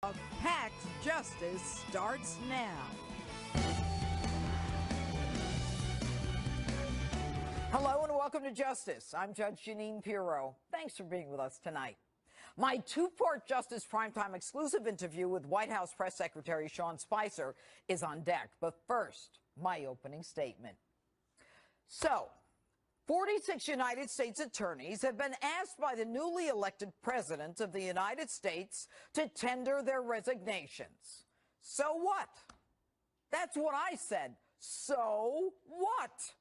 Packed Justice starts now. Hello and welcome to Justice. I'm Judge Jeanine Pirro. Thanks for being with us tonight. My two-part Justice Primetime exclusive interview with White House Press Secretary Sean Spicer is on deck. But first, my opening statement. So, 46 United States attorneys have been asked by the newly elected President of the United States to tender their resignations. So what? That's what I said. So what?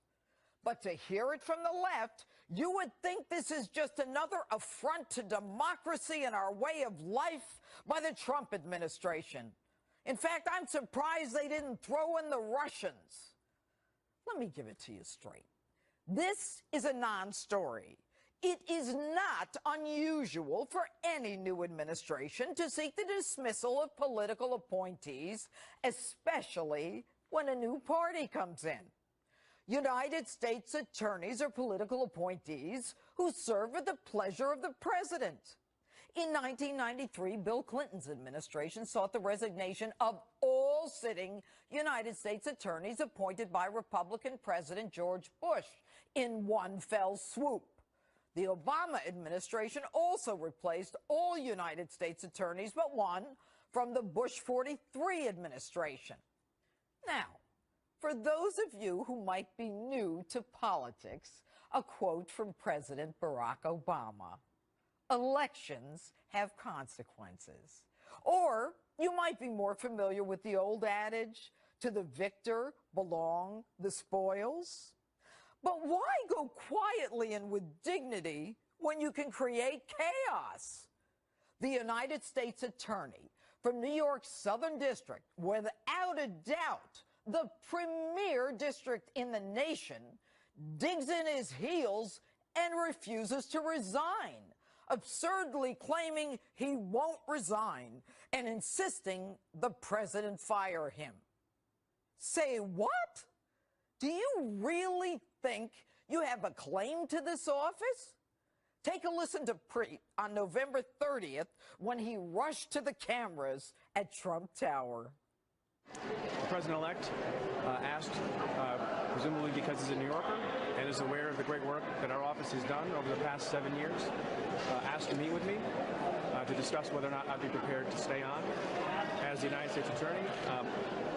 But to hear it from the left, you would think this is just another affront to democracy and our way of life by the Trump administration. In fact, I'm surprised they didn't throw in the Russians. Let me give it to you straight. This is a non-story. It is not unusual for any new administration to seek the dismissal of political appointees, especially when a new party comes in. United States attorneys are political appointees who serve at the pleasure of the president. In 1993, Bill Clinton's administration sought the resignation of all sitting United States attorneys appointed by Republican President George Bush in one fell swoop. The Obama administration also replaced all United States attorneys but one from the Bush 43 administration. Now, for those of you who might be new to politics, a quote from President Barack Obama. Elections have consequences. Or you might be more familiar with the old adage, to the victor belong the spoils. But why go quietly and with dignity when you can create chaos? The United States Attorney from New York's Southern District, without a doubt the premier district in the nation, digs in his heels and refuses to resign, absurdly claiming he won't resign and insisting the president fire him. Say what? Do you really think you have a claim to this office? Take a listen to Preet on November 30th when he rushed to the cameras at Trump Tower. The president-elect asked, presumably because he's a New Yorker and is aware of the great work that our office has done over the past 7 years, asked to meet with me to discuss whether or not I'd be prepared to stay on as the United States Attorney,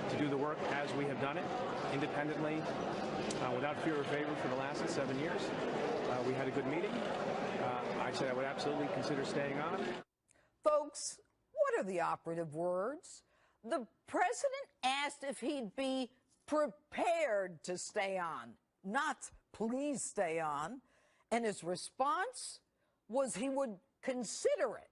to do the work as we have done it, independently, without fear or favor for the last 7 years. We had a good meeting. I said I would absolutely consider staying on. Folks, what are the operative words? The president asked if he'd be prepared to stay on, not please stay on. And his response was he would consider it.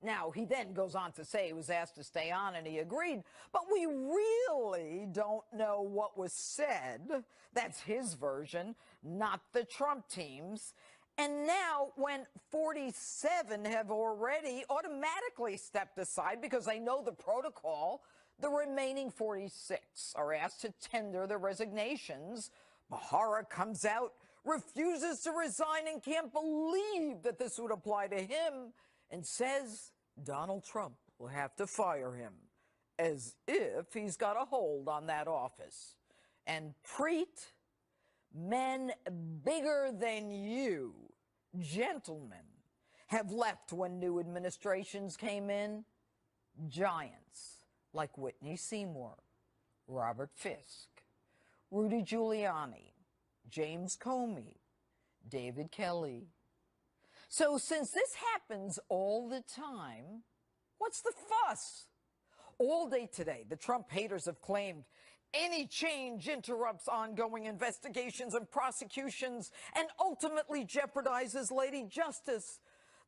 Now, he then goes on to say he was asked to stay on and he agreed, but we really don't know what was said. That's his version, not the Trump team's. And now, when 47 have already automatically stepped aside because they know the protocol, the remaining 46 are asked to tender their resignations. Bharara comes out, refuses to resign, and can't believe that this would apply to him, and says Donald Trump will have to fire him, as if he's got a hold on that office. And Preet, men bigger than you, gentlemen, have left when new administrations came in. Giants like Whitney Seymour, Robert Fisk, Rudy Giuliani, James Comey, David Kelly. So since this happens all the time, what's the fuss? All day today, the Trump haters have claimed any change interrupts ongoing investigations and prosecutions and ultimately jeopardizes Lady Justice,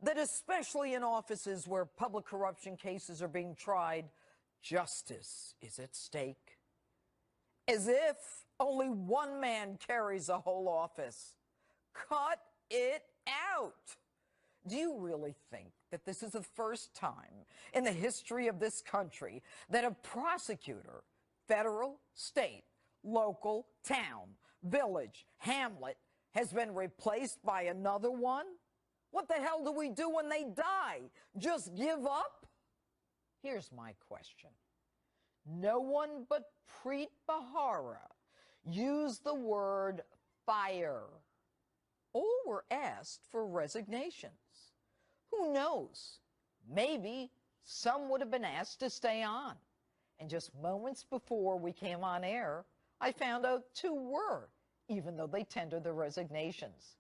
that especially in offices where public corruption cases are being tried, justice is at stake. As if only one man carries a whole office. Cut it out. Do you really think that this is the first time in the history of this country that a prosecutor, federal, state, local, town, village, hamlet, has been replaced by another one? What the hell do we do when they die? Just give up? Here's my question. No one but Preet Bharara used the word fire. All were asked for resignations. Who knows? Maybe some would have been asked to stay on. And just moments before we came on air, I found out 2 were, even though they tendered their resignations.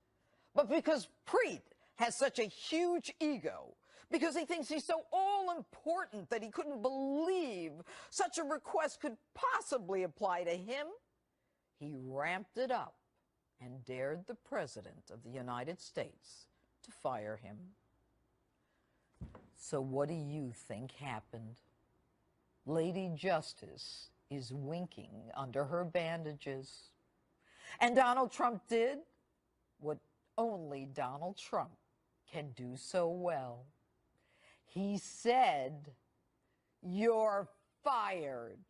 But because Preet has such a huge ego, because he thinks he's so all-important that he couldn't believe such a request could possibly apply to him, he ramped it up and dared the President of the United States to fire him. So what do you think happened? Lady Justice is winking under her bandages. And Donald Trump did what only Donald Trump can do so well. He said, "You're fired."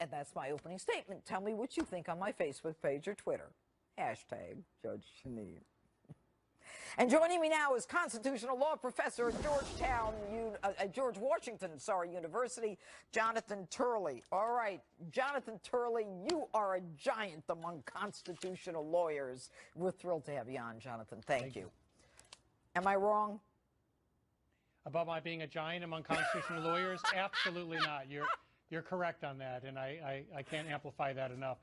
And that's my opening statement. Tell me what you think on my Facebook page or Twitter. Hashtag Judge Jeanine. And joining me now is constitutional law professor at George Washington University, Jonathan Turley. All right, Jonathan Turley, you are a giant among constitutional lawyers. We're thrilled to have you on, Jonathan. Thank you. Am I wrong? About my being a giant among constitutional lawyers? Absolutely not. You're correct on that, and I can't amplify that enough.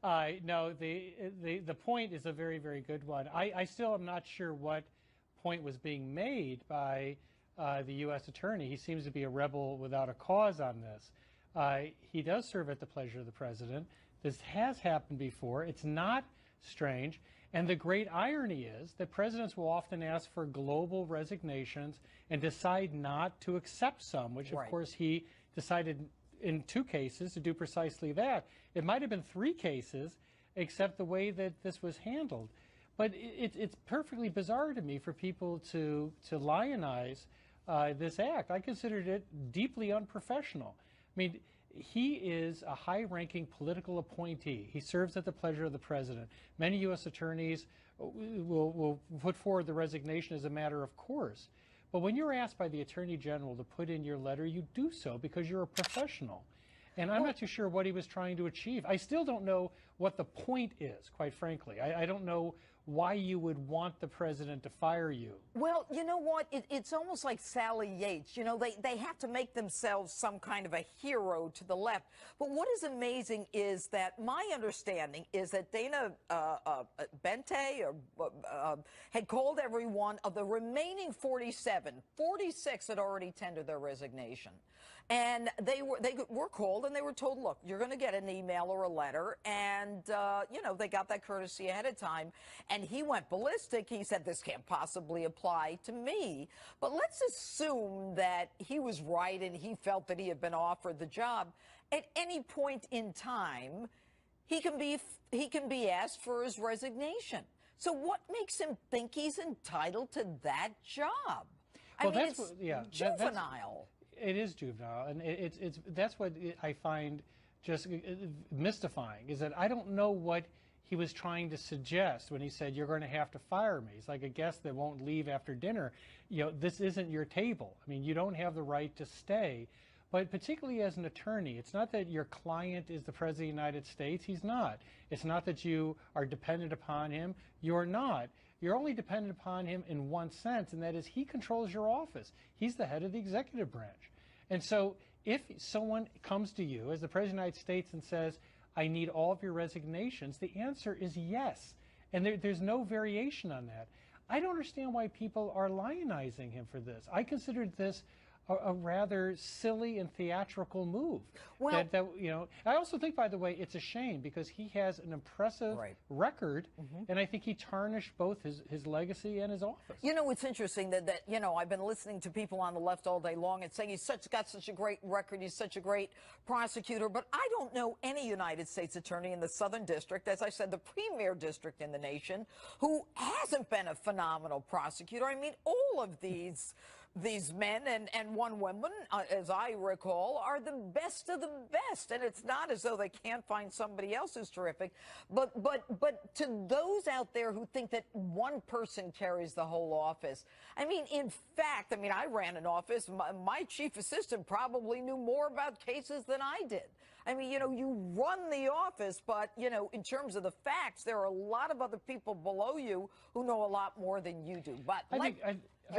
No, the point is a very, very good one. I still am not sure what point was being made by the U.S. Attorney. He seems to be a rebel without a cause on this. He does serve at the pleasure of the President. This has happened before. It's not strange. And the great irony is that presidents will often ask for global resignations and decide not to accept some, which, of course, he decided in 2 cases to do precisely that. It might have been 3 cases, except the way that this was handled. But it's perfectly bizarre to me for people to lionize this act. I considered it deeply unprofessional. I mean, he is a high-ranking political appointee. He serves at the pleasure of the President. Many U.S. attorneys will put forward the resignation as a matter of course. But when you're asked by the Attorney General to put in your letter, you do so because you're a professional. And I'm not too sure what he was trying to achieve. I still don't know what the point is, quite frankly. I don't know why you would want the President to fire you. Well, you know what? It's almost like Sally Yates. You know, they have to make themselves some kind of a hero to the left. But what is amazing is that my understanding is that Dana Bente had called every one of the remaining 47. 46 had already tendered their resignation. And they were called and they were told, look, you're going to get an email or a letter. And, you know, they got that courtesy ahead of time. And he went ballistic. He said, this can't possibly apply to me. But let's assume that he was right and he felt that he had been offered the job. At any point in time, he can be asked for his resignation. So what makes him think he's entitled to that job? I mean, it's juvenile. It is juvenile, and that's what I find just mystifying, is that I don't know what he was trying to suggest when he said, you're going to have to fire me. It's like a guest that won't leave after dinner. You know, this isn't your table. I mean, you don't have the right to stay. But particularly as an attorney, it's not that your client is the President of the United States. He's not. It's not that you are dependent upon him. You're not. You're only dependent upon him in one sense, and that is he controls your office. He's the head of the executive branch. And so if someone comes to you as the President of the United States and says, I need all of your resignations, the answer is yes. And there's no variation on that. I don't understand why people are lionizing him for this. I considered this a rather silly and theatrical move. Well, you know, I also think, by the way, it's a shame because he has an impressive record, and I think he tarnished both his legacy and his office. You know, it's interesting that you know, I've been listening to people on the left all day long and saying he's got such a great record, he's such a great prosecutor, but I don't know any United States attorney in the Southern District, as I said, the premier district in the nation, who hasn't been a phenomenal prosecutor. I mean, all of these These men and one woman, as I recall, are the best of the best. And it's not as though they can't find somebody else who's terrific. But to those out there who think that one person carries the whole office, I mean, in fact, I mean, I ran an office. My chief assistant probably knew more about cases than I did. I mean, you know, you run the office, but, you know, in terms of the facts, there are a lot of other people below you who know a lot more than you do. But I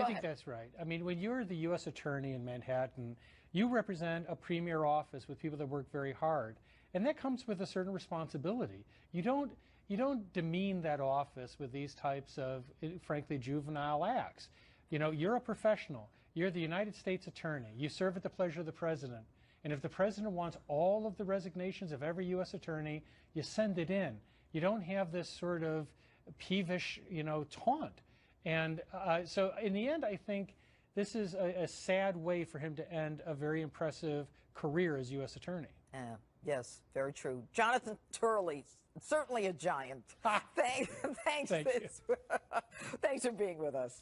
think that's right. I mean, when you're the U.S. attorney in Manhattan, you represent a premier office with people that work very hard, and that comes with a certain responsibility. You don't demean that office with these types of, frankly, juvenile acts. You know, you're a professional. You're the United States attorney. You serve at the pleasure of the president. And if the president wants all of the resignations of every U.S. attorney, you send it in. You don't have this sort of peevish, you know, taunt. And so in the end, I think this is a sad way for him to end a very impressive career as U.S. attorney. Yes, very true. Jonathan Turley, certainly a giant. Thanks for being with us.